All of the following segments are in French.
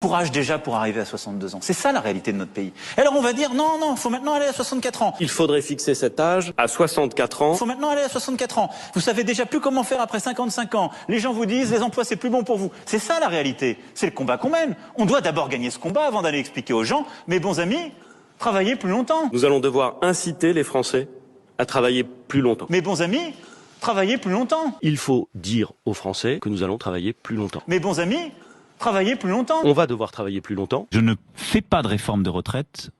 Courage déjà pour arriver à 62 ans. C'est ça la réalité de notre pays. Et alors on va dire non, il faut maintenant aller à 64 ans. Il faudrait fixer cet âge à 64 ans. Il faut maintenant aller à 64 ans. Vous savez déjà plus comment faire après 55 ans. Les gens vous disent les emplois c'est plus bon pour vous. C'est ça la réalité. C'est le combat qu'on mène. On doit d'abord gagner ce combat avant d'aller expliquer aux gens, mes bons amis, travaillez plus longtemps. Nous allons devoir inciter les Français à travailler plus longtemps. Mes bons amis, travaillez plus longtemps. Il faut dire aux Français que nous allons travailler plus longtemps. Mes bons amis, travailler plus longtemps. On va devoir travailler plus longtemps. Je ne fais pas de réforme de retraite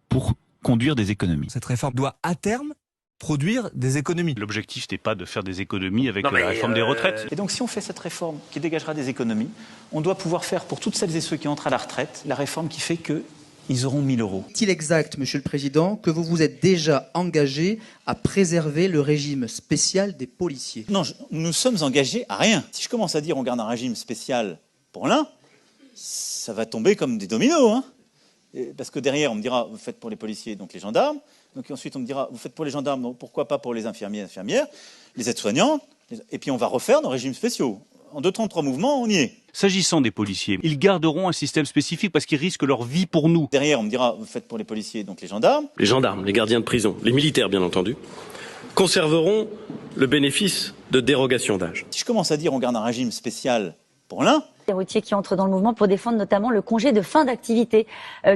pour conduire des économies. Cette réforme doit à terme produire des économies. L'objectif n'est pas de faire des économies avec la réforme des retraites. Et donc si on fait cette réforme qui dégagera des économies, on doit pouvoir faire pour toutes celles et ceux qui entrent à la retraite, la réforme qui fait qu'ils auront 1 000 euros. Est-il exact, Monsieur le Président, que vous vous êtes déjà engagé à préserver le régime spécial des policiers? Non, nous sommes engagés à rien. Si je commence à dire on garde un régime spécial pour l'un, ça va tomber comme des dominos, hein. Parce que derrière, on me dira, vous faites pour les policiers, donc les gendarmes. Donc ensuite, on me dira, vous faites pour les gendarmes, donc pourquoi pas pour les infirmiers, infirmières, les aides-soignantes. Et puis on va refaire nos régimes spéciaux. En 2 temps, 3 mouvements, on y est. S'agissant des policiers, ils garderont un système spécifique parce qu'ils risquent leur vie pour nous. Derrière, on me dira, vous faites pour les policiers, donc les gendarmes. Les gendarmes, les gardiens de prison, les militaires bien entendu, conserveront le bénéfice de dérogation d'âge. Si je commence à dire on garde un régime spécial pour l'un, les routiers qui entrent dans le mouvement pour défendre notamment le congé de fin d'activité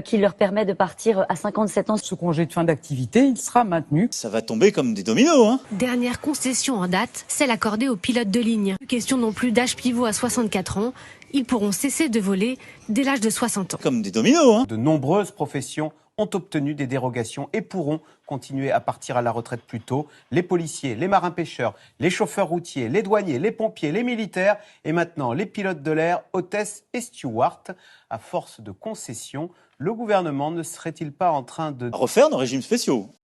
qui leur permet de partir à 57 ans. Ce congé de fin d'activité, il sera maintenu. ça va tomber comme des dominos, hein. Dernière concession en date, celle accordée aux pilotes de ligne. Question non plus d'âge pivot à 64 ans. Ils pourront cesser de voler dès l'âge de 60 ans. Comme des dominos, hein. De nombreuses professions ont obtenu des dérogations et pourront continuer à partir à la retraite plus tôt. Les policiers, les marins-pêcheurs, les chauffeurs routiers, les douaniers, les pompiers, les militaires et maintenant les pilotes de l'air, hôtesses et stewards. À force de concessions, le gouvernement ne serait-il pas en train de Refaire nos régimes spéciaux.